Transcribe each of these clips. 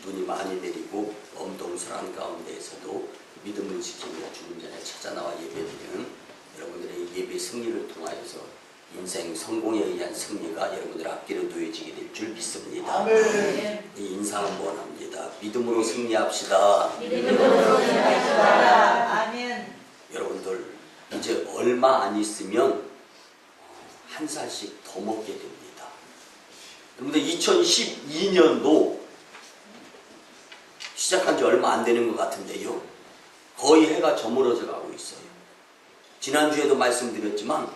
눈이 많이 내리고 엄동설한 가운데에서도 믿음을 지키며 주님 전에 찾아 나와 예배드리는 여러분들의 예배 승리를 통하여서 인생 성공에 의한 승리가 여러분들 앞길에 놓여지게 될 줄 믿습니다. 아멘. 이 인사 한번 합니다. 믿음으로 승리합시다. 믿음으로 승리합시다. 아멘. 여러분들 이제 얼마 안 있으면 한 살씩 더 먹게 됩니다. 여러분들 2012년도 시작한 지 얼마 안 되는 것 같은데요. 거의 해가 저물어져 가고 있어요. 지난주에도 말씀드렸지만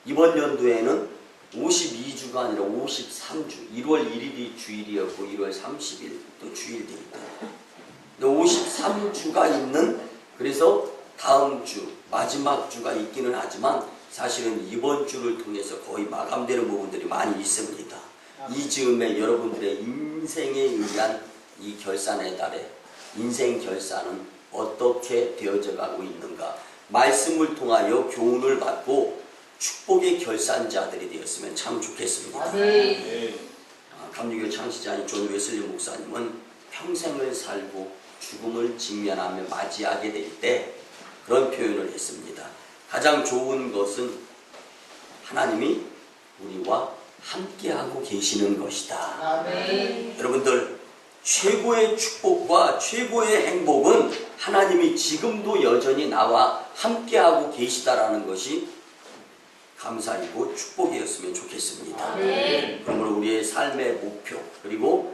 이번 연도에는 52주가 아니라 53주, 1월 1일이 주일이었고 1월 30일 또 주일도 있고 53주가 있는, 그래서 다음 주 마지막 주가 있기는 하지만 사실은 이번 주를 통해서 거의 마감되는 부분들이 많이 있습니다. 이 즈음에 여러분들의 인생에 의한 이 결산의 달에 인생 결산은 어떻게 되어져 가고 있는가, 말씀을 통하여 교훈을 받고 축복의 결산자들이 되었으면 참 좋겠습니다. 감리교 창시자인 존 웨슬리 목사님은 평생을 살고 죽음을 직면하며 맞이하게 될 때 그런 표현을 했습니다. 가장 좋은 것은 하나님이 우리와 함께하고 계시는 것이다. 아멘. 여러분들, 최고의 축복과 최고의 행복은 하나님이 지금도 여전히 나와 함께하고 계시다라는 것이 감사이고 축복이었으면 좋겠습니다. 아멘. 그러므로 우리의 삶의 목표, 그리고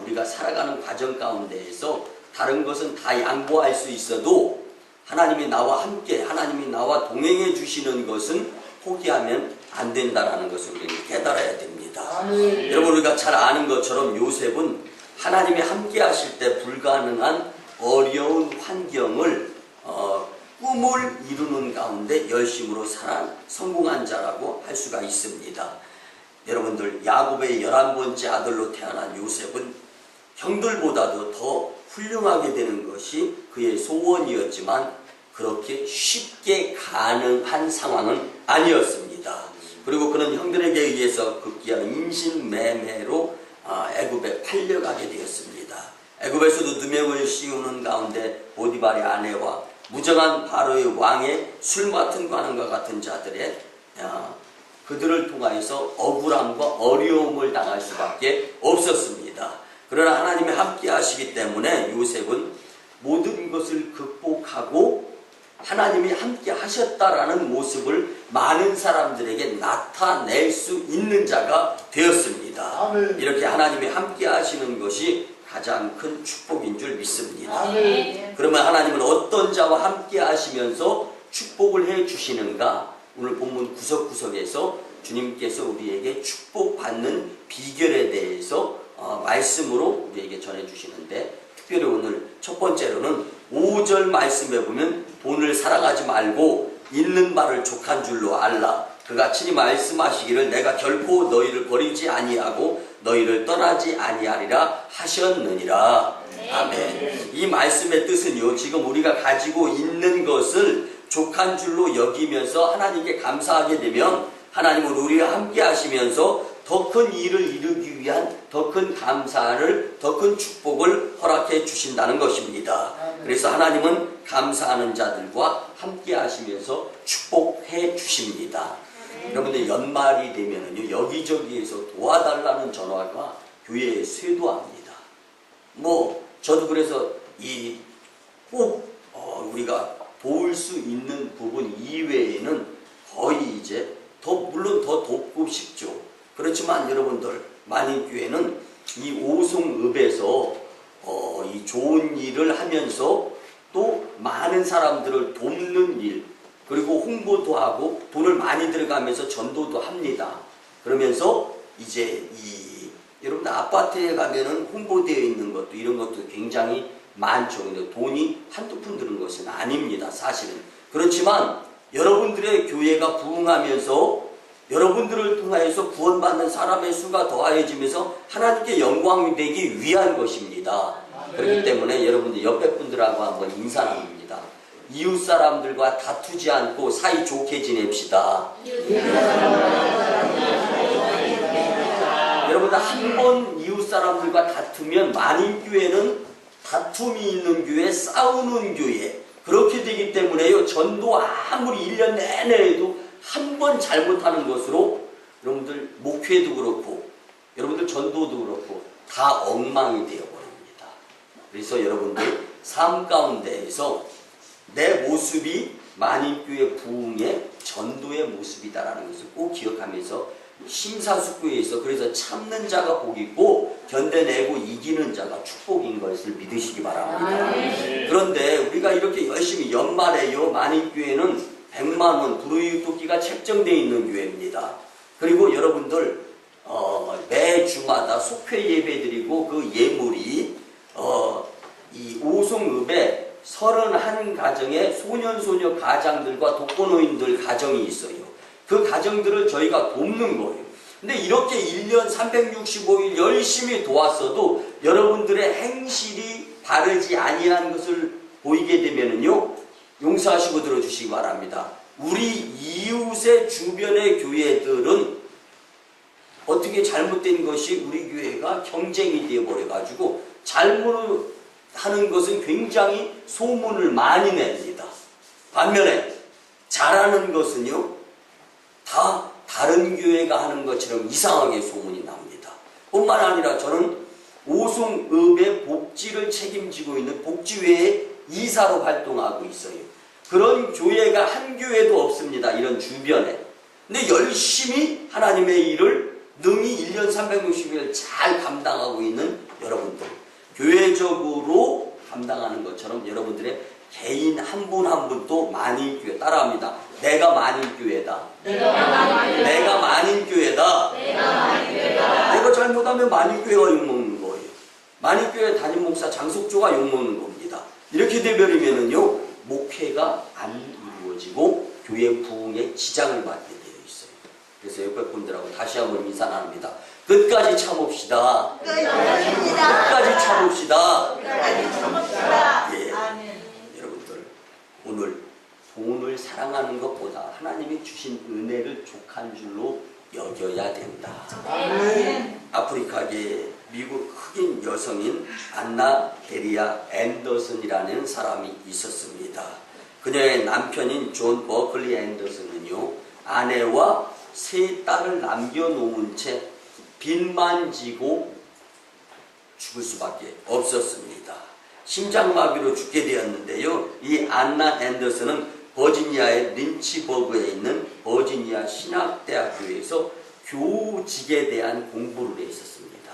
우리가 살아가는 과정 가운데에서 다른 것은 다 양보할 수 있어도 하나님이 나와 함께, 하나님이 나와 동행해 주시는 것은 포기하면 안 된다라는 것을 우리는 깨달아야 됩니다. 아멘. 여러분, 우리가 잘 아는 것처럼 요셉은 하나님이 함께 하실 때 불가능한 어려운 환경을 꿈을 이루는 가운데 열심으로 성공한 자라고 할 수가 있습니다. 여러분들, 야곱의 11번째 아들로 태어난 요셉은 형들보다도 더 훌륭하게 되는 것이 그의 소원이었지만 그렇게 쉽게 가능한 상황은 아니었습니다. 그리고 그는 형들에게 의해서 급기야 인신매매로 애굽에 팔려가게 되었습니다. 애굽에서도 누명을 씌우는 가운데 보디발의 아내와 무정한 바로의 왕의 술 맡은 관원과 같은 자들의 그들을 통하여서 억울함과 어려움을 당할 수밖에 없었습니다. 그러나 하나님이 함께 하시기 때문에 요셉은 모든 것을 극복하고 하나님이 함께 하셨다라는 모습을 많은 사람들에게 나타낼 수 있는 자가 되었습니다. 아멘. 이렇게 하나님이 함께 하시는 것이 가장 큰 축복인 줄 믿습니다. 아멘. 그러면 하나님은 어떤 자와 함께 하시면서 축복을 해 주시는가? 오늘 본문 구석구석에서 주님께서 우리에게 축복받는 비결에 대해서 말씀으로 우리에게 전해주시는데, 특별히 오늘 첫 번째로는 5절 말씀에 보면 돈을 사랑하지 말고 있는 바를 족한 줄로 알라. 그가 친히 말씀하시기를 내가 결코 너희를 버리지 아니하고 너희를 떠나지 아니하리라 하셨느니라. 아멘. 이 말씀의 뜻은요, 지금 우리가 가지고 있는 것을 족한 줄로 여기면서 하나님께 감사하게 되면 하나님은 우리와 함께 하시면서 더 큰 일을 이루기 위한 더 큰 감사를, 더 큰 축복을 허락해 주신다는 것입니다. 그래서 하나님은 감사하는 자들과 함께 하시면서 축복해 주십니다. 여러분들, 연말이 되면은요, 여기저기에서 도와달라는 전화가 교회에 쇄도합니다. 저도 그래서 꼭 우리가 도울 수 있는 부분 이외에는 거의 이제 물론 더 돕고 싶죠. 그렇지만 여러분들, 만인교회는 이 오송읍에서 이 좋은 일을 하면서 또 많은 사람들을 돕는 일, 그리고 홍보도 하고 돈을 많이 들어가면서 전도도 합니다. 그러면서 이제 여러분들 아파트에 가면은 홍보되어 있는 것도 이런 것도 굉장히 많죠. 근데 돈이 한두 푼 드는 것은 아닙니다, 사실은. 그렇지만 여러분들의 교회가 부흥하면서 여러분들을 통하여서 구원받는 사람의 수가 더하여지면서 하나님께 영광이 되기 위한 것입니다. 그렇기 때문에 여러분들 옆에 분들하고 한번 인사 나눕니다. 이웃 사람들과 다투지 않고 사이 좋게 지냅시다. 여러분, 여러분들 한 번 이웃 사람들과 다투면 만인교회는 다툼이 있는 교회, 싸우는 교회 그렇게 되기 때문에요. 전도 아무리 1년 내내 해도 한 번 잘못하는 것으로 여러분들 목회도 그렇고 여러분들 전도도 그렇고 다 엉망이 되어버립니다. 그래서 여러분들 삶 가운데에서 내 모습이 만인교회 부흥의 전도의 모습이다라는 것을 꼭 기억하면서 심사숙고해서 그래서 참는 자가 복이고 견뎌내고 이기는 자가 축복인 것을 믿으시기 바랍니다. 그런데 우리가 이렇게 열심히 연말에요. 만인교회는 100만원 불우이웃돕기가 책정되어 있는 교회입니다. 그리고 여러분들 매 주마다 속회 예배 드리고 그 예물이 이 오송읍에 31가정의 소년소녀 가장들과 독거노인들 가정이 있어요. 그 가정들을 저희가 돕는 거예요. 근데 이렇게 1년 365일 열심히 도왔어도 여러분들의 행실이 바르지 아니한 것을 보이게 되면은요, 용서하시고 들어주시기 바랍니다. 우리 이웃의 주변의 교회들은 어떻게 잘못된 것이 우리 교회가 경쟁이 되어버려가지고 잘못하는 것은 굉장히 소문을 많이 냅니다. 반면에 잘하는 것은요, 다 다른 교회가 하는 것처럼 이상하게 소문이 납니다. 뿐만 아니라 저는 오송읍의 복지를 책임지고 있는 복지회의 이사로 활동하고 있어요. 그런 교회가 한 교회도 없습니다. 이런 주변에. 근데 열심히 하나님의 일을 능히 1년 360일 잘 감당하고 있는 여러분들. 교회적으로 감당하는 것처럼 여러분들의 개인 한 분 한 분도 만인교회 따라합니다. 내가 만인교회다. 내가 만인교회다. 내가 잘못하면 만인교회가 욕먹는 거예요. 만인교회 담임 목사 장석조가 욕먹는 겁니다. 이렇게 되버리면은요, 목회가 안 이루어지고 교회 부흥에 지장을 받게 되어 있어요. 그래서 옆에 분들하고 다시 한번 인사 나눕니다. 끝까지 참읍시다. 끝까지 참읍시다. 예. 여러분들, 오늘 돈을 사랑하는 것보다 하나님이 주신 은혜를 족한 줄로 여겨야 된다. 아프리카계 미국 흑인 여성인 안나 데리아 앤더슨이라는 사람이 있었습니다. 그녀의 남편인 존 버클리 앤더슨은요, 아내와 3딸을 남겨놓은 채 빚만 지고 죽을 수밖에 없었습니다. 심장마비로 죽게 되었는데요, 이 안나 앤더슨은 버지니아의 린치버그에 있는 버지니아 신학대학교에서 교직에 대한 공부를 했었습니다.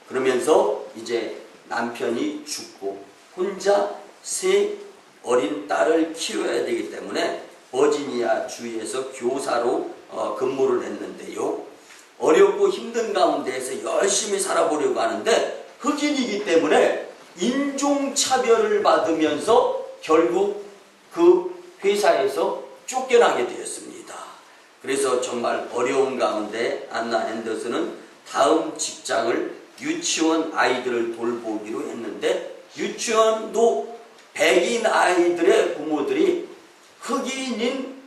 그러면서 이제 남편이 죽고 혼자 3 어린 딸을 키워야 되기 때문에 버지니아 주에서 교사로 근무를 했는데요. 어렵고 힘든 가운데에서 열심히 살아보려고 하는데 흑인이기 때문에 인종차별을 받으면서 결국 그 회사에서 쫓겨나게 되었습니다. 그래서 정말 어려운 가운데 안나 앤더슨은 다음 직장을 유치원 아이들을 돌보기로 했는데, 유치원도 백인 아이들의 부모들이 흑인인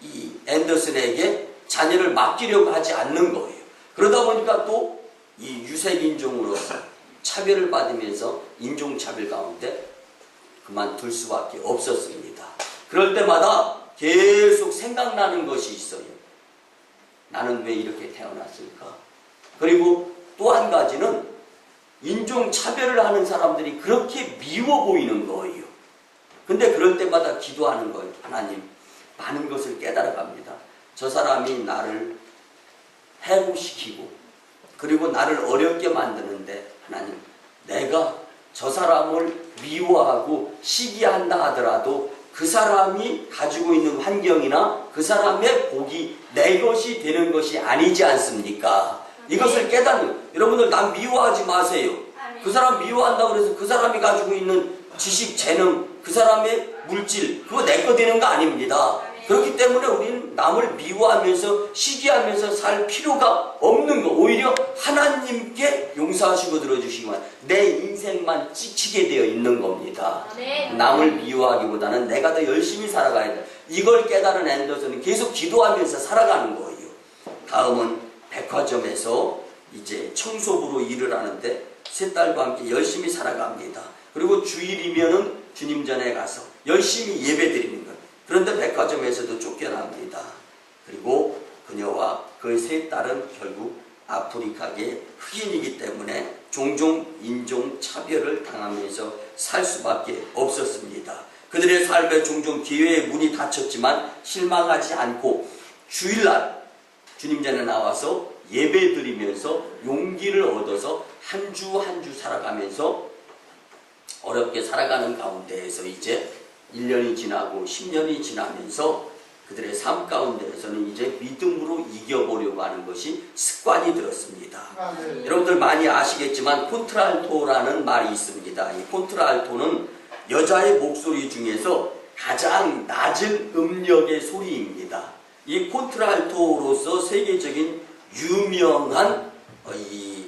이 앤더슨에게 자녀를 맡기려고 하지 않는 거예요. 그러다 보니까 또 이 유색인종으로서 차별을 받으면서 인종차별 가운데 그만둘 수밖에 없었습니다. 그럴 때마다 계속 생각나는 것이 있어요. 나는 왜 이렇게 태어났을까? 그리고 또 한 가지는 인종차별을 하는 사람들이 그렇게 미워 보이는 거예요. 근데 그럴 때마다 기도하는 거예요. 하나님, 많은 것을 깨달아갑니다. 저 사람이 나를 해고시키고 그리고 나를 어렵게 만드는데, 하나님, 내가 저 사람을 미워하고 시기한다 하더라도 그 사람이 가지고 있는 환경이나 그 사람의 복이 내 것이 되는 것이 아니지 않습니까? 이것을 깨닫는, 여러분들 남 미워하지 마세요. 그 사람 미워한다고 해서 그 사람이 가지고 있는 지식, 재능, 그 사람의 물질, 그거 내 거 되는 거 아닙니다. 그렇기 때문에 우리는 남을 미워하면서 시기하면서 살 필요가 없는 거, 오히려 하나님께 용서하시고 들어주시기만, 내 인생만 지치게 되어 있는 겁니다. 남을 미워하기보다는 내가 더 열심히 살아가야 돼. 이걸 깨달은 앤더슨은 계속 기도하면서 살아가는 거예요. 다음은 백화점에서 이제 청소부로 일을 하는데 세 딸과 함께 열심히 살아갑니다. 그리고 주일이면은 주님 전에 가서 열심히 예배 드리는 것. 그런데 백화점에서도 쫓겨납니다. 그리고 그녀와 그의 세 딸은 결국 아프리카계 흑인이기 때문에 종종 인종 차별을 당하면서 살 수밖에 없었습니다. 그들의 삶에 종종 기회의 문이 닫혔지만 실망하지 않고 주일날 주님 전에 나와서 예배 드리면서 용기를 얻어서 한 주 한 주 살아가면서 어렵게 살아가는 가운데에서 이제 1년이 지나고 10년이 지나면서 그들의 삶 가운데에서는 이제 믿음으로 이겨보려고 하는 것이 습관이 들었습니다. 여러분들 많이 아시겠지만 콘트랄토라는 말이 있습니다. 이 콘트랄토는 여자의 목소리 중에서 가장 낮은 음역의 소리입니다. 이 콘트랄토로서 세계적인 유명한 이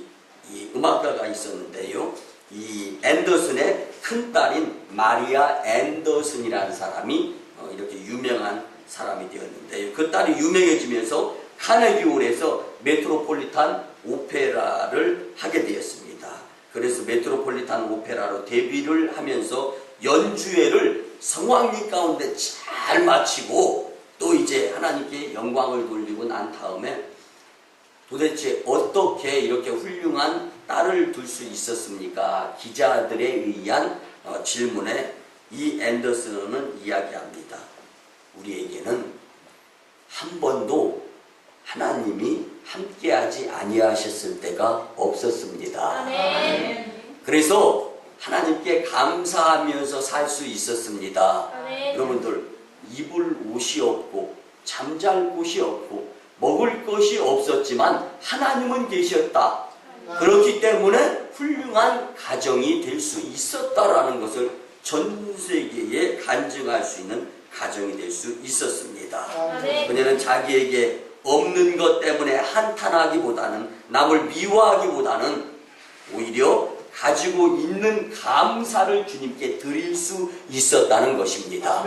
음악가가 있었는데요. 이 앤더슨의 큰딸인 마리아 앤더슨이라는 사람이 이렇게 유명한 사람이 되었는데요. 그 딸이 유명해지면서 카네기홀에서 메트로폴리탄 오페라를 하게 되었습니다. 그래서 메트로폴리탄 오페라로 데뷔를 하면서 연주회를 성황리 가운데 잘 마치고 또 이제 하나님께 영광을 돌리고 난 다음에 도대체 어떻게 이렇게 훌륭한 딸을 둘 수 있었습니까? 기자들에 의한 질문에 이 앤더슨은 이야기합니다. 우리에게는 한 번도 하나님이 함께하지 아니하셨을 때가 없었습니다. 아멘. 그래서 하나님께 감사하면서 살 수 있었습니다. 아멘. 여러분들 입을 옷이 없고 잠잘 곳이 없고 먹을 것이 없었지만 하나님은 계셨다. 그렇기 때문에 훌륭한 가정이 될 수 있었다라는 것을 전 세계에 간증할 수 있는 가정이 될 수 있었습니다. 아멘. 그녀는 자기에게 없는 것 때문에 한탄하기보다는 남을 미워하기보다는 오히려 가지고 있는 감사를 주님께 드릴 수 있었다는 것입니다.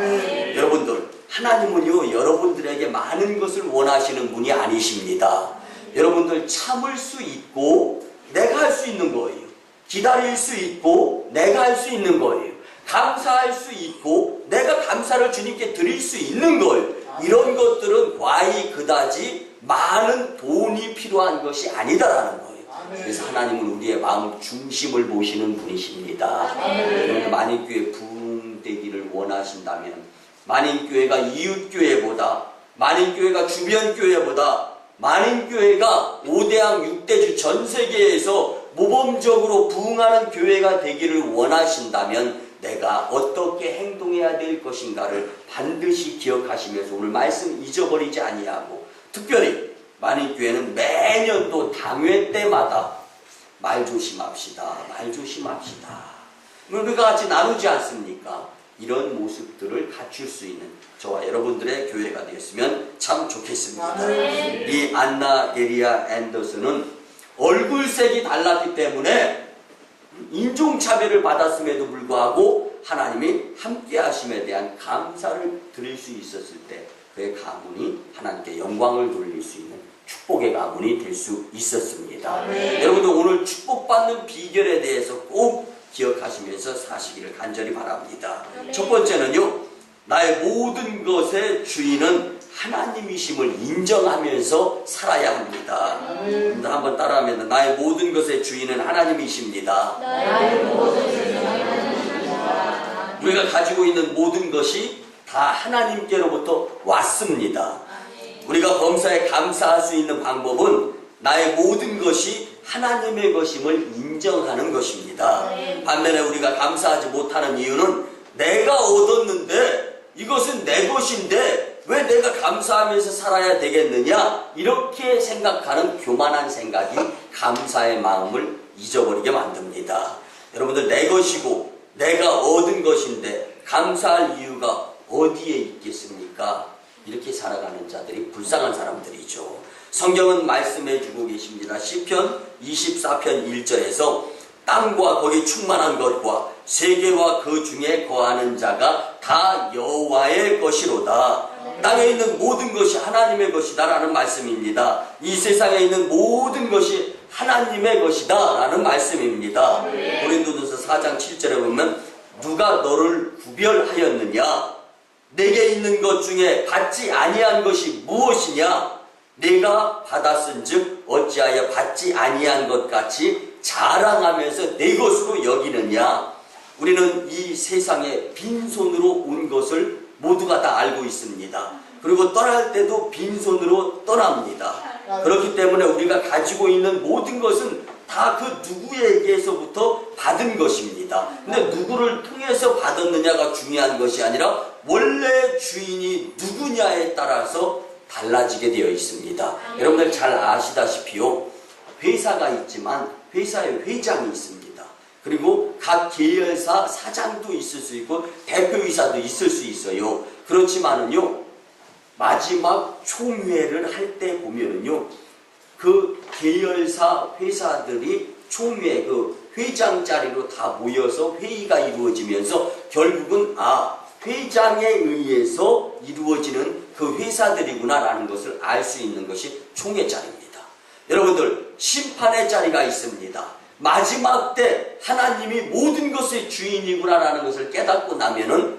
여러분들 하나님은요 여러분들에게 많은 것을 원하시는 분이 아니십니다. 여러분들 참을 수 있고 내가 할 수 있는 거예요. 기다릴 수 있고 내가 할 수 있는 거예요. 감사할 수 있고 내가 감사를 주님께 드릴 수 있는 거예요. 이런 것들은 과히 그다지 많은 돈이 필요한 것이 아니다라는 거예요. 그래서 하나님은 우리의 마음 중심을 보시는 분이십니다. 여러분 만인교회 부흥되기를 원하신다면 만인교회가 이웃교회보다 만인교회가 주변교회보다 만인교회가 5대양 6대주 전 세계에서 모범적으로 부흥하는 교회가 되기를 원하신다면 내가 어떻게 행동해야 될 것인가를 반드시 기억하시면서 오늘 말씀 잊어버리지 아니하고 특별히 만인교회는 매년도 당회 때마다 말 조심합시다. 말 조심합시다. 우리가 같이 나누지 않습니까? 이런 모습들을 갖출 수 있는 저와 여러분들의 교회가 되었으면 참 좋겠습니다. 이 안나 에리아 앤더슨은 얼굴색이 달랐기 때문에 인종차별을 받았음에도 불구하고 하나님이 함께 하심에 대한 감사를 드릴 수 있었을 때 그의 가문이 하나님께 영광을 돌릴 수 있는 축복의 가문이 될 수 있었습니다. 여러분들 오늘 축복받는 비결에 대해서 꼭 기억하시면서 사시기를 간절히 바랍니다. 첫 번째는요, 나의 모든 것의 주인은 하나님이심을 인정하면서 살아야 합니다. 한번 따라하면 나의 모든 것의 주인은 하나님이십니다. 나의 모든 주인은 하나님이십니다. 우리가 가지고 있는 모든 것이 다 하나님께로부터 왔습니다. 우리가 범사에 감사할 수 있는 방법은 나의 모든 것이 하나님의 것임을 인정하는 것입니다. 반면에 우리가 감사하지 못하는 이유는 내가 얻었는데 이것은 내 것인데 왜 내가 감사하면서 살아야 되겠느냐 이렇게 생각하는 교만한 생각이 감사의 마음을 잊어버리게 만듭니다. 여러분들 내 것이고 내가 얻은 것인데 감사할 이유가 어디에 있겠습니까? 이렇게 살아가는 자들이 불쌍한 사람들이죠. 성경은 말씀해 주고 계십니다. 시편 24편 1절에서 땅과 거기 충만한 것과 세계와 그 중에 거하는 자가 다 여호와의 것이로다. 땅에 있는 모든 것이 하나님의 것이다 라는 말씀입니다. 이 세상에 있는 모든 것이 하나님의 것이다 라는 말씀입니다. 고린도전서 4장 7절에 보면 누가 너를 구별하였느냐? 내게 있는 것 중에 받지 아니한 것이 무엇이냐? 내가 받았은즉 어찌하여 받지 아니한 것 같이 자랑하면서 내 것으로 여기느냐? 우리는 이 세상에 빈손으로 온 것을 모두가 다 알고 있습니다. 그리고 떠날 때도 빈손으로 떠납니다. 그렇기 때문에 우리가 가지고 있는 모든 것은 다 그 누구에게서부터 받은 것입니다. 근데 누구를 통해서 받았느냐가 중요한 것이 아니라 원래 주인이 누구냐에 따라서 달라지게 되어 있습니다. 여러분들 잘 아시다시피요, 회사가 있지만 회사에 회장이 있습니다. 그리고 각 계열사 사장도 있을 수 있고 대표이사도 있을 수 있어요. 그렇지만은요, 마지막 총회를 할 때 보면은요, 그 계열사 회사들이 총회 그 회장 자리로 다 모여서 회의가 이루어지면서 결국은 회장에 의해서 이루어지는 그 회사들이구나 라는 것을 알 수 있는 것이 총회 자리입니다. 여러분들, 심판의 자리가 있습니다. 마지막 때 하나님이 모든 것의 주인이구나 라는 것을 깨닫고 나면은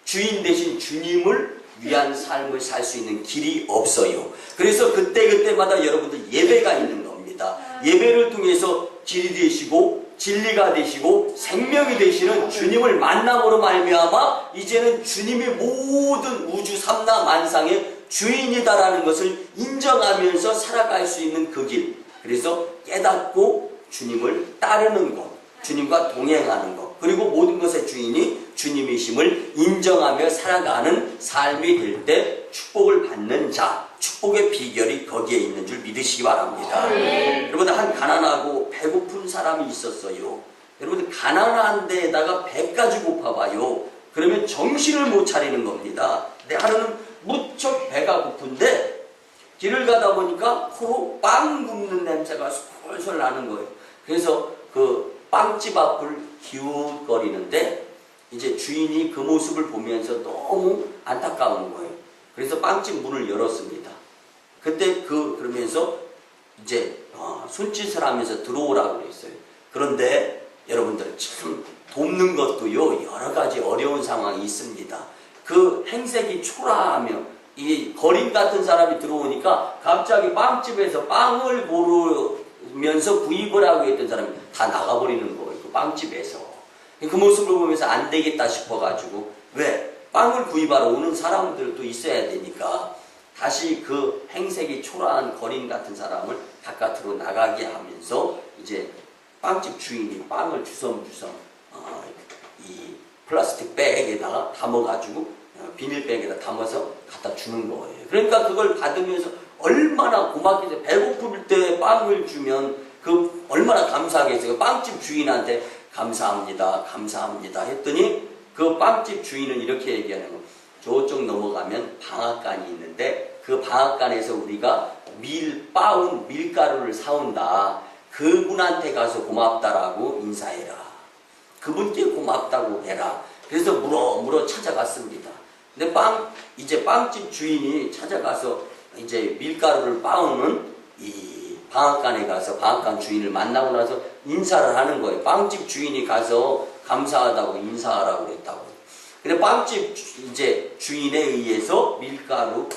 주인 대신 주님을 위한 삶을 살 수 있는 길이 없어요. 그래서 그때마다 여러분들 예배가 있는 겁니다. 예배를 통해서 길이 되시고 진리가 되시고 생명이 되시는 주님을 만남으로 말미암아 이제는 주님이 모든 우주 삼라 만상의 주인이다라는 것을 인정하면서 살아갈 수 있는 그 길. 그래서 깨닫고 주님을 따르는 것, 주님과 동행하는 것, 그리고 모든 것의 주인이 주님이심을 인정하며 살아가는 삶이 될 때 축복을 받는 자, 축복의 비결이 거기에 있는 줄 믿으시기 바랍니다. 여러분, 한 가난하고 배고픈 사람이 있었어요. 여러분, 가난한 데에다가 배까지 고파봐요. 그러면 정신을 못 차리는 겁니다. 근데 하루는 무척 배가 고픈데 길을 가다 보니까 코로 빵 굽는 냄새가 솔솔 나는 거예요. 그래서 그 빵집 앞을 기웃거리는데 이제 주인이 그 모습을 보면서 너무 안타까운 거예요. 그래서 빵집 문을 열었습니다. 그때 그러면서 이제 손짓을 하면서 들어오라고 그랬어요. 그런데 여러분들 참 돕는 것도요, 여러 가지 어려운 상황이 있습니다. 그 행색이 초라하며 이 거린 같은 사람이 들어오니까 갑자기 빵집에서 빵을 고르면서 구입을 하고 있던 사람이 다 나가버리는 거예요. 그 빵집에서. 그 모습을 보면서 안 되겠다 싶어가지고, 왜? 빵을 구입하러 오는 사람들도 있어야 되니까 다시 그 행색이 초라한 거린 같은 사람을 바깥으로 나가게 하면서 이제 빵집 주인이 빵을 주섬주섬 이 플라스틱 백에다가 담아가지고 비닐백에다 담아서 갖다 주는 거예요. 그러니까 그걸 받으면서 얼마나 고맙겠어요. 배고플 때 빵을 주면 그 얼마나 감사하겠어요. 빵집 주인한테 감사합니다, 감사합니다 했더니 그 빵집 주인은 이렇게 얘기하는 거예요. 저쪽 넘어가면 방앗간이 있는데 그 방앗간에서 우리가 빻은 밀가루를 사온다. 그분한테 가서 고맙다라고 인사해라. 그분께 고맙다고 해라. 그래서 물어 찾아갔습니다. 근데 이제 빵집 주인이 찾아가서 이제 밀가루를 빻는 이 방앗간에 가서 방앗간 주인을 만나고 나서 인사를 하는 거예요. 빵집 주인이 가서 감사하다고 인사하라고 그랬다고. 근데 빵집 이제 주인에 의해서 밀가루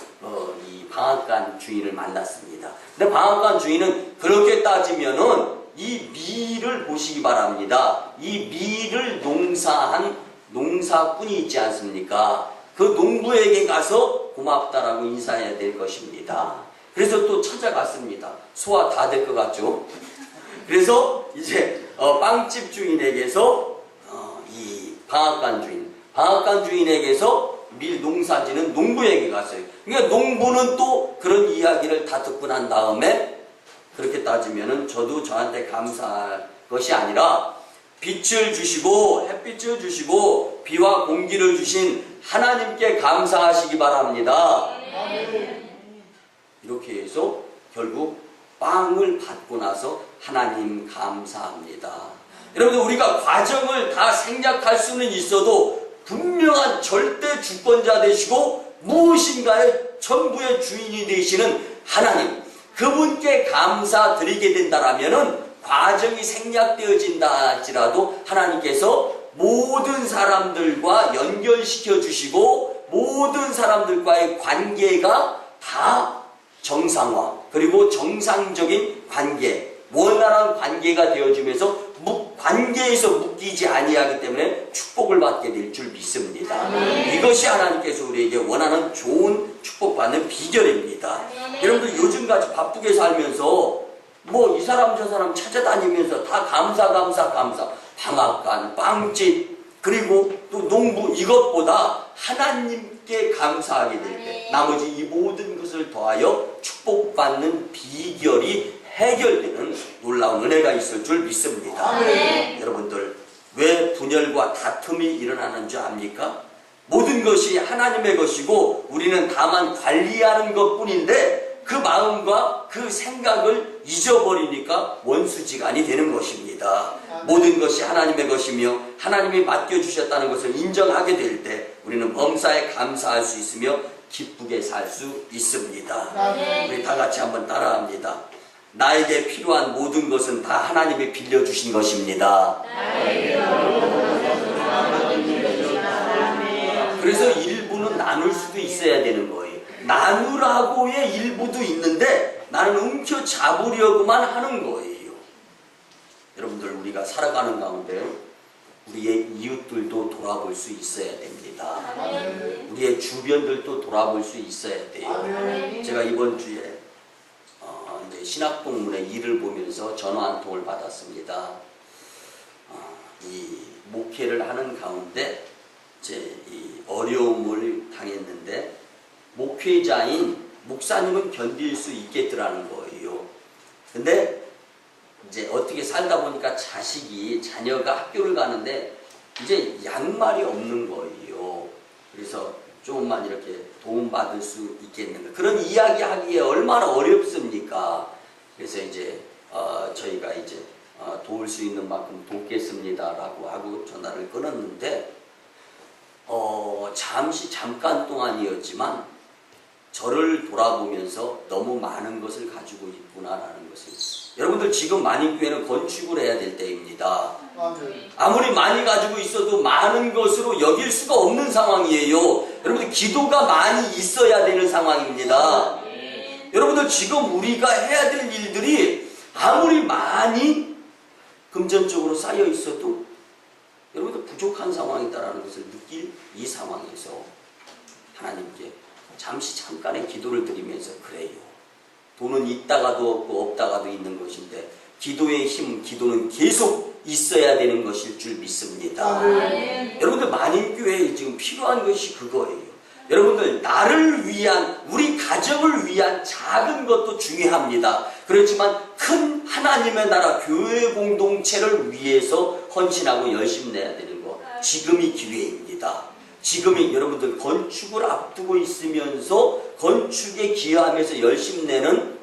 이 방앗간 주인을 만났습니다. 근데 방앗간 주인은 그렇게 따지면은 이 밀을 보시기 바랍니다. 이 밀을 농사한 농사꾼이 있지 않습니까? 그 농부에게 가서 고맙다라고 인사해야 될 것입니다. 그래서 또 찾아갔습니다. 소화 다 될 것 같죠? 그래서 이제 빵집 주인에게서 이 방앗간 주인에게서 밀 농사지는 농부에게 갔어요. 그러니까 농부는 또 그런 이야기를 다 듣고 난 다음에 그렇게 따지면은 저도 저한테 감사할 것이 아니라 빛을 주시고 햇빛을 주시고 비와 공기를 주신 하나님께 감사하시기 바랍니다. 이렇게 해서 결국 빵을 받고 나서 하나님 감사합니다. 여러분들, 우리가 과정을 다 생략할 수는 있어도 분명한 절대 주권자 되시고 무엇인가의 전부의 주인이 되시는 하나님, 그분께 감사드리게 된다라면은 과정이 생략되어진다 할지라도 하나님께서 모든 사람들과 연결시켜 주시고 모든 사람들과의 관계가 다 정상화 그리고 정상적인 관계, 원활한 관계가 되어지면서 관계에서 묶이지 아니하기 때문에 축복을 받게 될 줄 믿습니다. 이것이 하나님께서 우리에게 원하는 좋은 축복받는 비결입니다. 여러분들 요즘같이 바쁘게 살면서 뭐 이 사람 저 사람 찾아다니면서 다 감사 방앗간, 빵집 그리고 또 농부 이것보다 하나님께 감사하게 될 때 나머지 이 모든 것을 더하여 축복받는 비결이 해결되는 놀라운 은혜가 있을 줄 믿습니다. 여러분들 왜 분열과 다툼이 일어나는 줄 압니까? 모든 것이 하나님의 것이고 우리는 다만 관리하는 것뿐인데 그 마음과 그 생각을 잊어버리니까 원수지간이 되는 것입니다. 모든 것이 하나님의 것이며 하나님이 맡겨주셨다는 것을 인정하게 될 때 우리는 범사에 감사할 수 있으며 기쁘게 살 수 있습니다. 우리 다 같이 한번 따라합니다. 나에게 필요한 모든 것은 다 하나님이 빌려주신 것입니다. 그래서 일부는 나눌 수도 있어야 되는 거예요. 나누라고의 일부도 있는데 나는 움켜잡으려고만 하는 거예요. 여러분들 우리가 살아가는 가운데 우리의 이웃들도 돌아볼 수 있어야 됩니다. 우리의 주변들도 돌아볼 수 있어야 돼요. 제가 이번 주에 이제 신학동문의 일을 보면서 전화 한 통을 받았습니다. 이 목회를 하는 가운데 이제 이 어려움을 당했는데 목회자인 목사님은 견딜 수 있겠더라는 거예요. 근데 이제 어떻게 살다 보니까 자녀가 학교를 가는데 이제 양말이 없는 거예요. 그래서 조금만 이렇게 도움받을 수 있겠는가. 그런 이야기 하기에 얼마나 어렵습니까? 그래서 이제 저희가 이제 도울 수 있는 만큼 돕겠습니다라고 하고 전화를 끊었는데 잠깐 동안이었지만 저를 돌아보면서 너무 많은 것을 가지고 있구나라는 것을 여러분들 지금 만인교회는 건축을 해야 될 때입니다. 아무리 많이 가지고 있어도 많은 것으로 여길 수가 없는 상황이에요. 여러분들 기도가 많이 있어야 되는 상황입니다. 여러분들 지금 우리가 해야 될 일들이 아무리 많이 금전적으로 쌓여 있어도 여러분들 부족한 상황이다라는 것을 느낄 이 상황에서 하나님께 잠깐의 기도를 드리면서 그래요. 돈은 있다가도 없고 없다가도 있는 것인데 기도의 힘, 기도는 계속 있어야 되는 것일 줄 믿습니다. 여러분들 만인교회에 지금 필요한 것이 그거예요. 여러분들 나를 위한 우리 가정을 위한 작은 것도 중요합니다. 그렇지만 큰 하나님의 나라 교회 공동체를 위해서 헌신하고 열심히 내야 되는 거 지금이 기회입니다. 지금이 여러분들 건축을 앞두고 있으면서 건축에 기여하면서 열심히 내는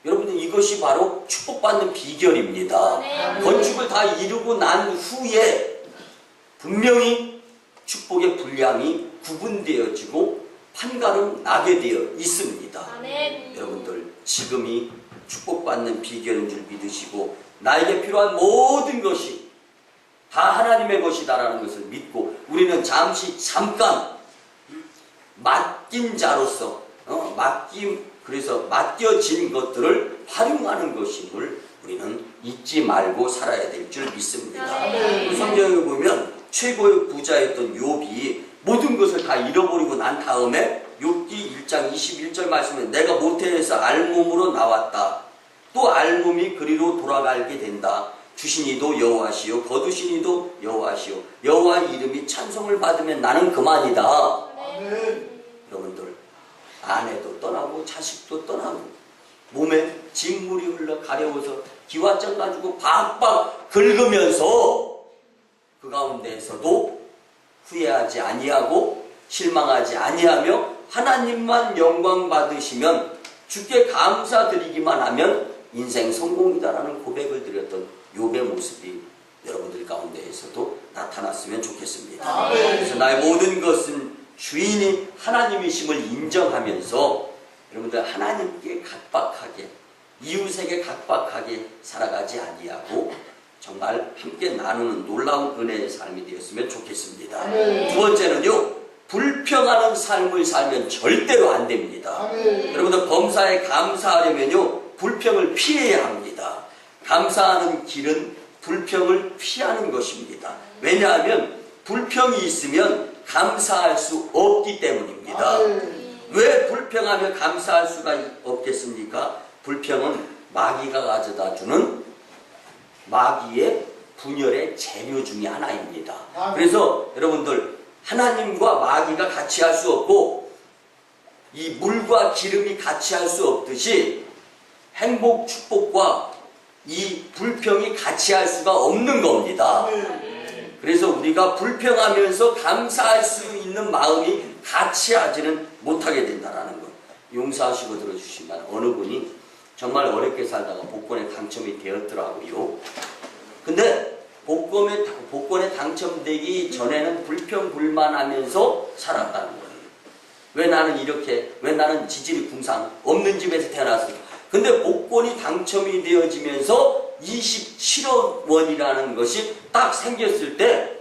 여러분들 이것이 바로 축복받는 비결입니다. 건축을 다 이루고 난 후에 분명히 축복의 분량이 구분되어지고 판가름 나게 되어 있습니다. 여러분들 지금이 축복받는 비결인 줄 믿으시고 나에게 필요한 모든 것이 다 하나님의 것이다라는 것을 믿고 우리는 잠깐 맡긴 자로서 그래서 맡겨진 것들을 활용하는 것임을 우리는 잊지 말고 살아야 될 줄 믿습니다. 성경에 보면 최고의 부자였던 욥이 모든 것을 다 잃어버리고 난 다음에 욥기 1장 21절 말씀에 내가 모태에서 알몸으로 나왔다. 또 알몸이 그리로 돌아가게 된다. 주신 이도 여호와시요 거두신 이도 여호와시요 여호와 이름이 찬송을 받으면 나는 그만이다. 여러분들 아내도 떠나고 자식도 떠나고 몸에 진물이 흘러 가려워서 기와장 가지고 박박 긁으면서 그 가운데에서도 후회하지 아니하고 실망하지 아니하며 하나님만 영광 받으시면 주께 감사드리기만 하면 인생 성공이다라는 고백을 드렸던 욥의 모습이 여러분들 가운데에서도 나타났으면 좋겠습니다. 그래서 나의 모든 것은 주인이 하나님이심을 인정하면서 여러분들 하나님께 각박하게 이웃에게 각박하게 살아가지 아니하고 정말 함께 나누는 놀라운 은혜의 삶이 되었으면 좋겠습니다. 두 번째는요, 불평하는 삶을 살면 절대로 안 됩니다. 여러분들 범사에 감사하려면요, 불평을 피해야 합니다. 감사하는 길은 불평을 피하는 것입니다. 왜냐하면 불평이 있으면 감사할 수 없기 때문입니다. 왜 불평하며 감사할 수가 없겠습니까? 불평은 마귀가 가져다 주는 마귀의 분열의 재료 중에 하나입니다. 그래서 여러분들 하나님과 마귀가 같이 할 수 없고 이 물과 기름이 같이 할 수 없듯이 행복, 축복과 이 불평이 같이 할 수가 없는 겁니다. 그래서 우리가 불평하면서 감사할 수 있는 마음이 같이 하지는 못하게 된다는 것. 용서하시고 들어주시면 어느 분이 정말 어렵게 살다가 복권에 당첨이 되었더라고요. 근데 복권에 당첨되기 전에는 불평불만하면서 살았다는 거예요. 왜 나는 지질이 궁상 없는 집에서 태어났을까? 근데 복권이 당첨이 되어지면서 27억 원이라는 것이 딱 생겼을 때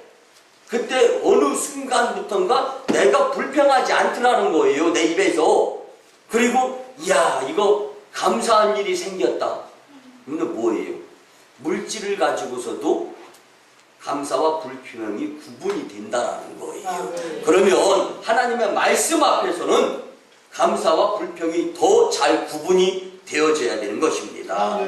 그때 어느 순간부터인가 내가 불평하지 않더라는 거예요. 내 입에서. 그리고 이야, 이거 감사한 일이 생겼다. 근데 뭐예요? 물질을 가지고서도 감사와 불평이 구분이 된다라는 거예요. 그러면 하나님의 말씀 앞에서는 감사와 불평이 더 잘 구분이 되어져야 되는 것입니다.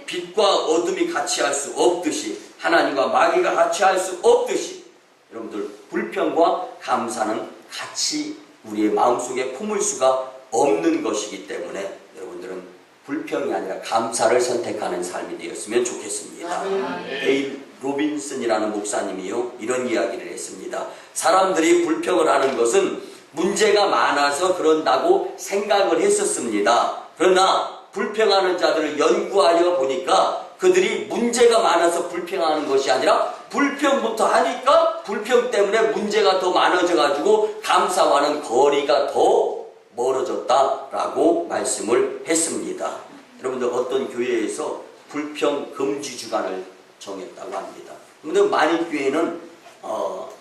빛과 어둠이 같이 할 수 없듯이 하나님과 마귀가 같이 할 수 없듯이 여러분들 불평과 감사는 같이 우리의 마음속에 품을 수가 없는 것이기 때문에 여러분들은 불평이 아니라 감사를 선택하는 삶이 되었으면 좋겠습니다. 데일 로빈슨이라는 목사님이요, 이런 이야기를 했습니다. 사람들이 불평을 하는 것은 문제가 많아서 그런다고 생각을 했었습니다. 그러나 불평하는 자들을 연구하여 보니까 그들이 문제가 많아서 불평하는 것이 아니라 불평부터 하니까 불평 때문에 문제가 더 많아져 가지고 감사와는 거리가 더 멀어졌다라고 말씀을 했습니다. 여러분들 어떤 교회에서 불평 금지 주간을 정했다고 합니다. 근데 만일교회는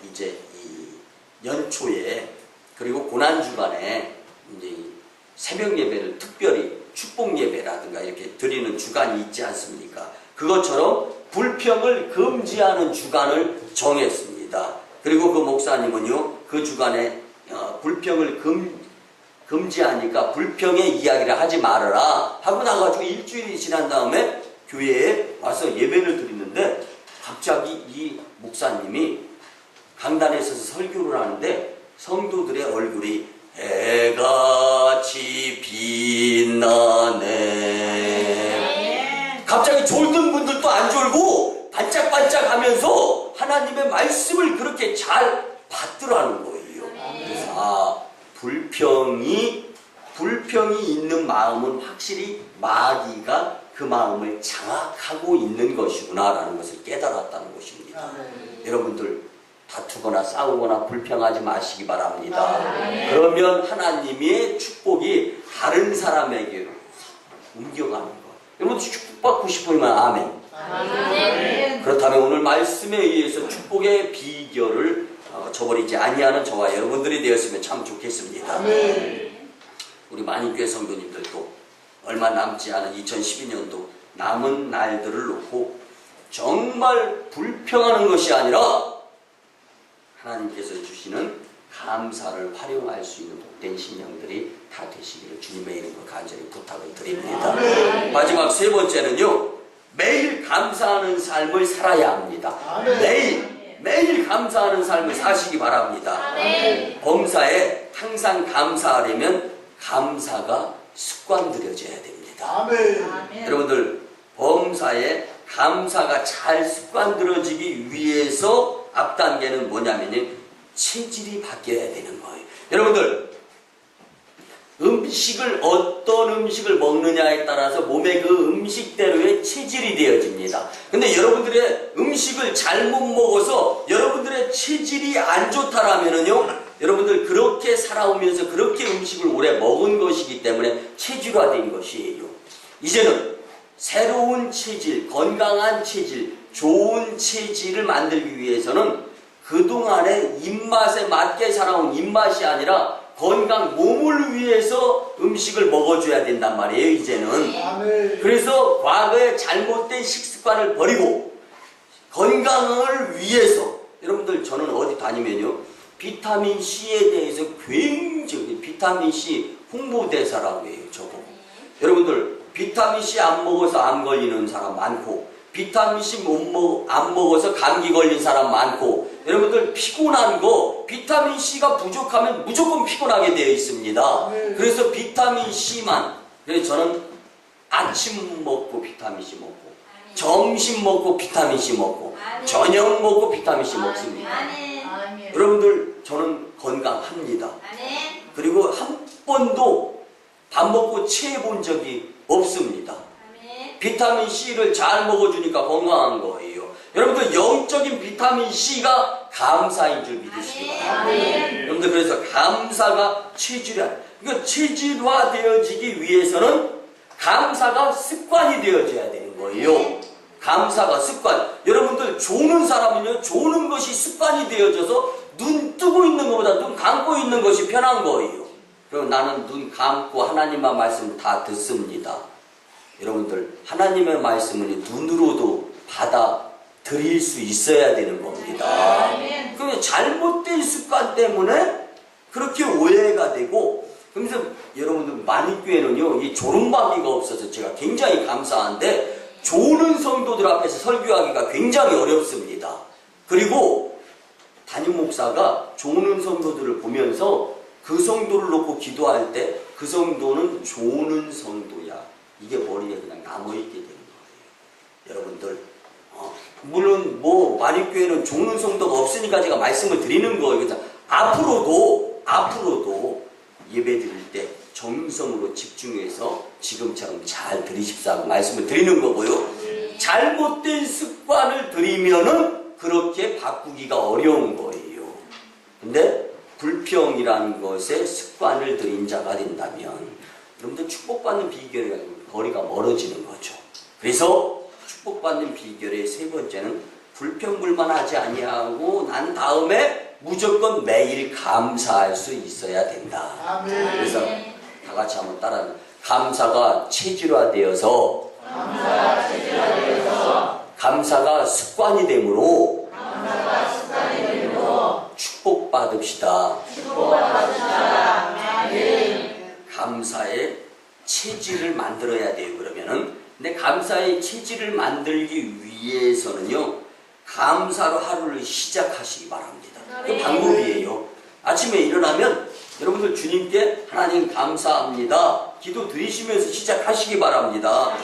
이제 이 연초에 그리고 고난 주간에 이제 새벽 예배를 특별히 축복 예배라든가 이렇게 드리는 주간이 있지 않습니까? 그것처럼 불평을 금지하는 주간을 정했습니다. 그리고 그 목사님은요, 그 주간에 불평을 금지하니까 불평의 이야기를 하지 말아라 하고 나가지고 일주일이 지난 다음에 교회에 와서 예배를 드리는데 갑자기 이 목사님이 강단에 서서 설교를 하는데 성도들의 얼굴이 해같이 빛나네. 갑자기 졸던 분들도 안 졸고 반짝반짝 하면서 하나님의 말씀을 그렇게 잘 받더라는 거예요. 그래서 불평이 있는 마음은 확실히 마귀가 그 마음을 장악하고 있는 것이구나라는 것을 깨달았다는 것입니다. 여러분들 다투거나 싸우거나 불평하지 마시기 바랍니다. 그러면 하나님의 축복이 다른 사람에게 옮겨가는 것. 여러분들 축복받고 싶으면 아멘. 그렇다면 오늘 말씀에 의해서 축복의 비결을 저버리지 아니하는 저와 여러분들이 되었으면 참 좋겠습니다. 우리 만인교회 성도님들도 얼마 남지 않은 2012년도 남은 날들을 놓고 정말 불평하는 것이 아니라 하나님께서 주시는 감사를 활용할 수 있는 복된 신령들이 다 되시기를 주님의 이름으로 간절히 부탁을 드립니다. 마지막 세 번째는요, 매일 감사하는 삶을 살아야 합니다. 매일 감사하는 삶을 사시기 바랍니다. 범사에 항상 감사하려면 감사가 습관들여져야 됩니다. 여러분들 범사에 감사가 잘 습관들어지기 위해서 앞단계는 뭐냐면 체질이 바뀌어야 되는 거예요. 여러분들 어떤 음식을 먹느냐에 따라서 몸의 그 음식대로의 체질이 되어집니다. 근데 여러분들의 음식을 잘못 먹어서 여러분들의 체질이 안 좋다라면은요, 여러분들 그렇게 살아오면서 그렇게 음식을 오래 먹은 것이기 때문에 체질화된 것이에요. 이제는 새로운 체질, 건강한 체질, 좋은 체질을 만들기 위해서는 그동안의 입맛에 맞게 살아온 입맛이 아니라 건강 몸을 위해서 음식을 먹어줘야 된단 말이에요, 이제는. 그래서 과거의 잘못된 식습관을 버리고 건강을 위해서, 여러분들 저는 어디 다니면요, 비타민C에 대해서 굉장히, 비타민C 홍보대사라고 해요, 저거. 여러분들 비타민C 안 먹어서 암 걸리는 사람 많고, 비타민C 안 먹어서 감기 걸린 사람 많고, 여러분들 피곤한 거 비타민C가 부족하면 무조건 피곤하게 되어 있습니다. 그래서 비타민C만, 그래서 저는 아침 먹고 비타민C 먹고, 점심 먹고 비타민C 먹고, 저녁 먹고 비타민C 먹습니다. 여러분들 저는 건강합니다. 그리고 한 번도 밥 먹고 체해 본 적이 없습니다. 비타민C를 잘 먹어주니까 건강한 거예요. 여러분들 영적인 비타민C가 감사인 줄 믿으시기 바랍니다. 여러분들 그래서 감사가 체질화, 그러니까 체질화되어지기 위해서는 감사가 습관이 되어져야 되는 거예요. 감사가 습관. 여러분들 조는 사람은요, 조는 것이 습관이 되어져서 눈 뜨고 있는 것보다 눈 감고 있는 것이 편한 거예요. 그럼 나는 눈 감고 하나님의 말씀을 다 듣습니다. 여러분들 하나님의 말씀을 눈으로도 받아들일 수 있어야 되는 겁니다. 그러면 잘못된 습관 때문에 그렇게 오해가 되고, 그래서 여러분들 만익교회는요, 이 조롱받기가 없어서 제가 굉장히 감사한데, 조는 성도들 앞에서 설교하기가 굉장히 어렵습니다. 그리고 담임 목사가 조는 성도들을 보면서 그 성도를 놓고 기도할 때 그 성도는 조는 성도야, 이게 머리에 그냥 남아있게 되는 거예요. 여러분들 물론 뭐 만익교회는 조는 성도가 없으니까 제가 말씀을 드리는 거예요. 그래서 앞으로도 예배 드릴 때 정성으로 집중해서 지금처럼 잘 들으십사고 말씀을 드리는 거고요. 잘못된 습관을 들이면은 그렇게 바꾸기가 어려운 거예요. 근데 불평이라는 것에 습관을 들인 자가 된다면 여러분들 축복받는 비결이 거리가 멀어지는 거죠. 그래서 축복받는 비결의 세 번째는 불평불만하지 아니하고 난 다음에 무조건 매일 감사할 수 있어야 된다. 그래서 다 같이 한번 따라. 감사가 체질화되어서 감사가 습관이 되므로 축복받읍시다. 감사의 체질을 만들어야 돼요. 그러면은, 근데 감사의 체질을 만들기 위해서는요, 감사로 하루를 시작하시기 바랍니다. 그 방법이에요. 아침에 일어나면 여러분들 주님께 하나님 감사합니다 기도 드리시면서 시작하시기 바랍니다.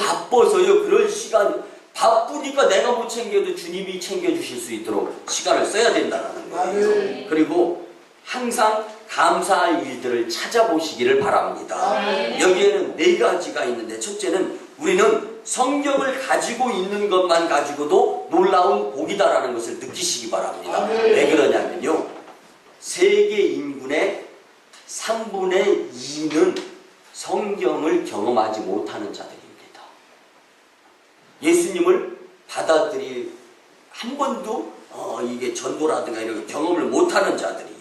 바빠서요, 그럴 시간, 바쁘니까 내가 못 챙겨도 주님이 챙겨주실 수 있도록 시간을 써야 된다는 거예요. 그리고 항상 감사할 일들을 찾아보시기를 바랍니다. 여기에는 네 가지가 있는데, 첫째는 우리는 성경을 가지고 있는 것만 가지고도 놀라운 복이다라는 것을 느끼시기 바랍니다. 왜 그러냐면요, 세계 인구의 3분의 2는 성경을 경험하지 못하는 자들입니다. 예수님을 받아들일 한 번도 이게 전도라든가 이런 경험을 못하는 자들이에요.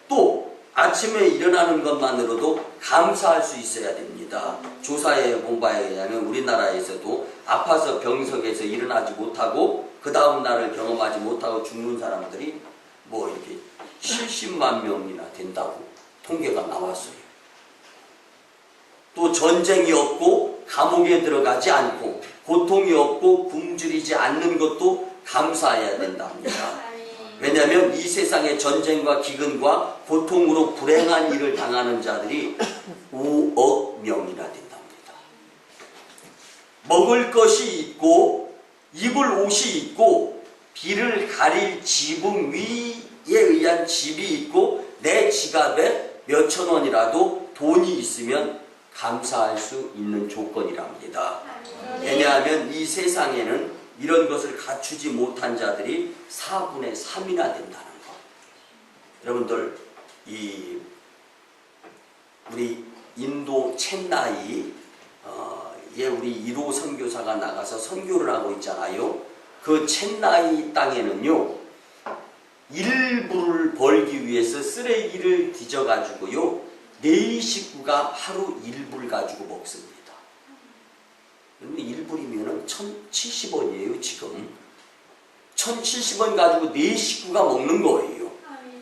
또 아침에 일어나는 것만으로도 감사할 수 있어야 됩니다. 조사에 본바에 의하면 우리나라에서도 아파서 병석에서 일어나지 못하고 그 다음 날을 경험하지 못하고 죽는 사람들이 뭐 이렇게 70만 명이나 된다고 통계가 나왔어요. 또 전쟁이 없고 감옥에 들어가지 않고 고통이 없고 굶주리지 않는 것도 감사해야 된답니다. 왜냐하면 이 세상의 전쟁과 기근과 고통으로 불행한 일을 당하는 자들이 5억 명이나 된답니다. 먹을 것이 있고 입을 옷이 있고 비를 가릴 지붕 위에 의한 집이 있고 내 지갑에 몇천 원이라도 돈이 있으면 감사할 수 있는 조건이랍니다. 왜냐하면 이 세상에는 이런 것을 갖추지 못한 자들이 4분의 3이나 된다는 것. 여러분들 우리 인도 첸나이에 우리 1호 선교사가 나가서 선교를 하고 있잖아요. 그 첸나이 땅에는요, 일불을 벌기 위해서 쓰레기를 뒤져가지고요, 4식구가 하루 1불 가지고 먹습니다. 그런데 1불이면은 1,070원이에요, 지금. 1,070원 가지고 4식구가 먹는 거예요.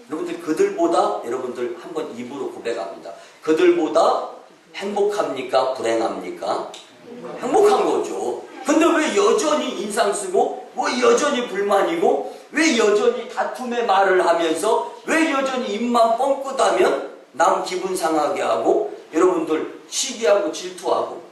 여러분들, 그들보다, 여러분들 한번 입으로 고백합니다. 그들보다 행복합니까? 불행합니까? 행복한 거죠. 근데 왜 여전히 인상 쓰고, 왜 여전히 불만이고, 왜 여전히 다툼의 말을 하면서, 왜 여전히 입만 뻥끗하면 남 기분 상하게 하고, 여러분들 시기하고 질투하고,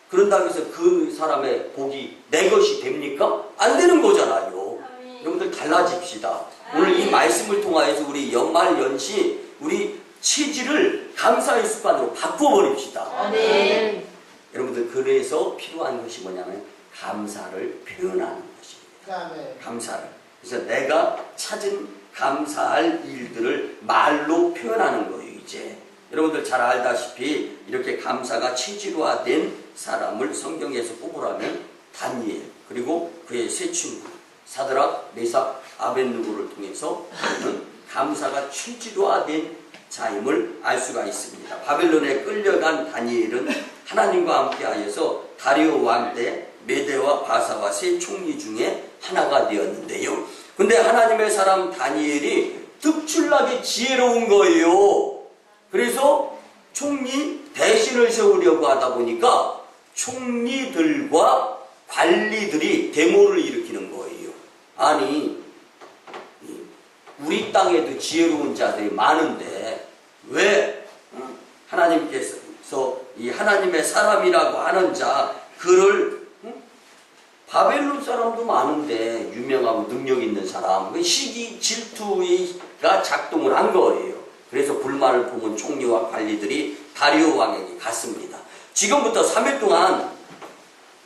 그런다고 해서 그 사람의 복이 내 것이 됩니까? 안 되는 거잖아요. 여러분들 달라집시다. 오늘 이 말씀을 통하여서 우리 연말 연시 우리 체질을 감사의 습관으로 바꿔버립시다. 아멘. 여러분들, 그래서 필요한 것이 뭐냐면 감사를 표현하는 것입니다. 감사를. 그래서 내가 찾은 감사할 일들을 말로 표현하는 거예요. 이제 여러분들 잘 알다시피 이렇게 감사가 체질화된 사람을 성경에서 꼽으라면 다니엘, 그리고 그의 세 친구 사드락, 메삭, 아벳느고를 통해서 우리는 감사가 체질화된 자임을 알 수가 있습니다. 바벨론에 끌려간 다니엘은 하나님과 함께하여서 다리오 왕 때 메대와 바사와 세 총리 중에 하나가 되었는데요. 근데 하나님의 사람 다니엘이 특출나게 지혜로운 거예요. 그래서 총리 대신을 세우려고 하다 보니까 총리들과 관리들이 데모를 일으키는 거예요. 아니, 우리 땅에도 지혜로운 자들이 많은데 왜 하나님께서 이 하나님의 사람이라고 하는 자 그를 바벨론 사람도 많은데 유명하고 능력 있는 사람, 시기 질투가 작동을 한 거예요. 그래서 불만을 품은 총리와 관리들이 다리오 왕에게 갔습니다. 지금부터 3일 동안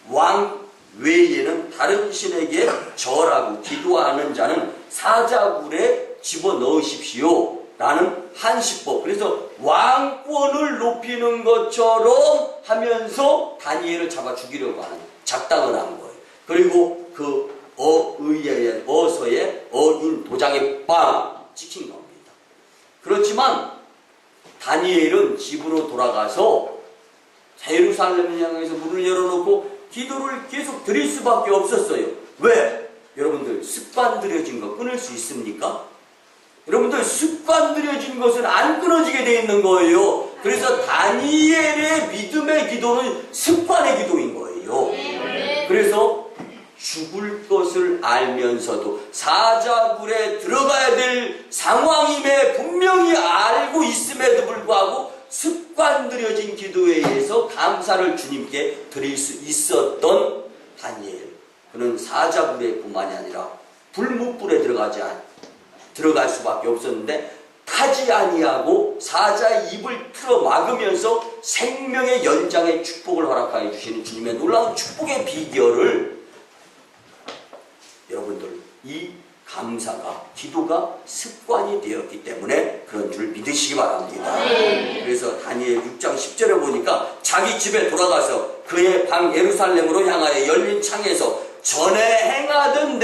왕 외에는 다른 신에게 절하고 기도하는 자는 사자굴에 집어넣으십시오 라는 한시법. 그래서 왕권을 높이는 것처럼 하면서 다니엘을 잡아 죽이려고 하는 작당을 한 거예요. 그리고 그 어서의 어인 도장에 빵 찍힌 겁니다. 그렇지만 다니엘은 집으로 돌아가서 예루살렘을 향해서 문을 열어놓고 기도를 계속 드릴 수밖에 없었어요. 왜? 여러분들, 습관 들여진 거 끊을 수 있습니까? 여러분들, 습관 들여진 것은 안 끊어지게 되어 있는 거예요. 그래서 다니엘의 믿음의 기도는 습관의 기도인 거예요. 그래서 죽을 것을 알면서도 사자굴에 들어가야 될 상황임에 분명히 알고 있음에도 불구하고 습관 들여진 기도에 의해서 감사를 주님께 드릴 수 있었던 다니엘. 그는 사자굴에 뿐만이 아니라 불뭇불에 들어갈 수밖에 없었는데 타지 아니하고 사자의 입을 틀어 막으면서 생명의 연장의 축복을 허락하여 주시는 주님의 놀라운 축복의 비결을 여러분들, 이 감사가, 기도가 습관이 되었기 때문에 그런 줄 믿으시기 바랍니다. 그래서 다니엘 6장 10절에 보니까 자기 집에 돌아가서 그의 방 예루살렘으로 향하여 열린 창에서 전에 행하던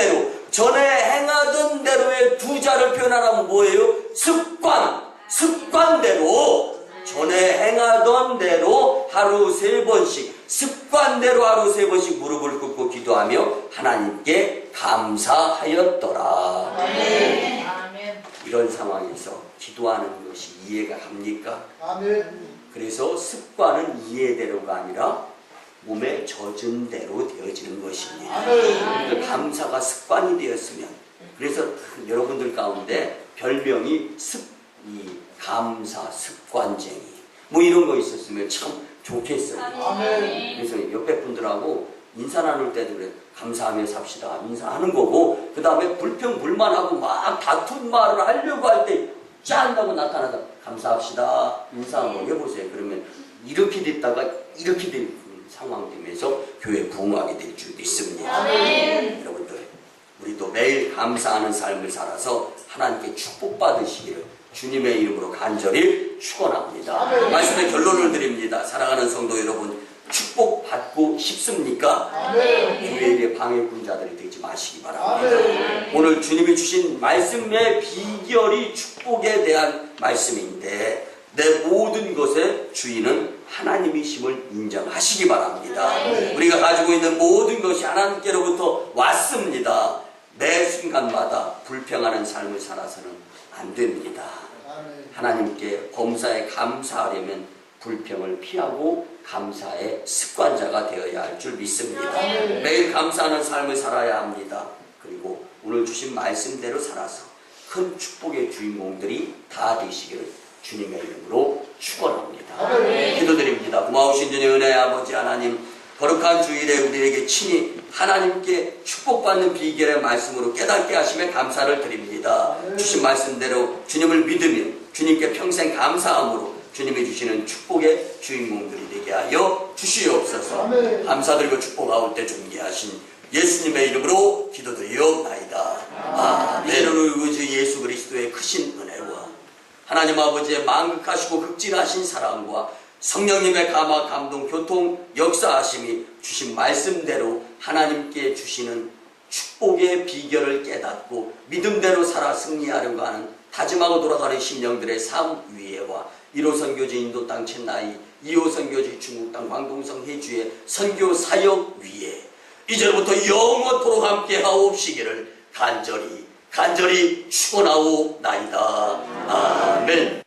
대로의 두 자를 표현하라면 뭐예요? 습관대로 전에 행하던 대로 하루 3번씩 습관대로 하루 3번씩 무릎을 꿇고 기도하며 하나님께 감사하였더라. 아멘. 이런 상황에서 기도하는 것이 이해가 갑니까? 아멘. 그래서 습관은 이해대로가 아니라 몸에 젖은 대로 되어지는 것입니다. 그러니까 감사가 습관이 되었으면, 그래서 여러분들 가운데 별명이 감사 습관쟁이 뭐 이런 거 있었으면 참 좋겠어요. 아멘. 그래서 옆에 분들하고 인사 나눌 때도 그래, 감사하며 삽시다 인사하는 거고, 그 다음에 불평불만하고 막 다툰 말을 하려고 할 때 짠다고 나타나다 감사합시다 인사 한번 해보세요. 그러면 이렇게 됐다가 이렇게 된 상황 되면서 교회 부흥하게 될 줄도 있습니다. 아멘. 여러분들, 우리도 매일 감사하는 삶을 살아서 하나님께 축복받으시기를 주님의 이름으로 간절히 축원합니다. 말씀의 결론을 드립니다. 사랑하는 성도 여러분, 축복받고 싶습니까? 교회의 방해꾼자들이 되지 마시기 바랍니다. 오늘 주님이 주신 말씀의 비결이 축복에 대한 말씀인데, 내 모든 것의 주인은 하나님이심을 인정하시기 바랍니다. 우리가 가지고 있는 모든 것이 하나님께로부터 왔습니다. 매 순간마다 불평하는 삶을 살아서는 안 됩니다. 하나님께 범사에 감사하려면 불평을 피하고 감사의 습관자가 되어야 할 줄 믿습니다. 매일 감사하는 삶을 살아야 합니다. 그리고 오늘 주신 말씀대로 살아서 큰 축복의 주인공들이 다 되시기를 주님의 이름으로 축원합니다. 기도드립니다. 고마우신 주님 은혜의 아버지 하나님, 거룩한 주일에 우리에게 친히 하나님께 축복받는 비결의 말씀으로 깨닫게 하심에 감사를 드립니다. 주신 말씀대로 주님을 믿으며 주님께 평생 감사함으로 주님이 주시는 축복의 주인공들이 되게 하여 주시옵소서. 감사드리고 축복하올 때 존귀하신 예수님의 이름으로 기도드리옵나이다. 아멘. 예수 그리스도의 크신 은혜와 하나님 아버지의 만극하시고 극진하신 사랑과 성령님의 감화, 감동, 교통, 역사하심이 주신 말씀대로 하나님께 주시는 축복의 비결을 깨닫고 믿음대로 살아 승리하려고 하는 다짐하고 돌아가는 심령들의 삶 위에와 1호 선교지 인도 땅 첸나이, 2호 선교지 중국 땅 광동성 해주의 선교 사역 위에 이제부터 영원토록 함께 하옵시기를 간절히 축원하옵나이다. 아멘.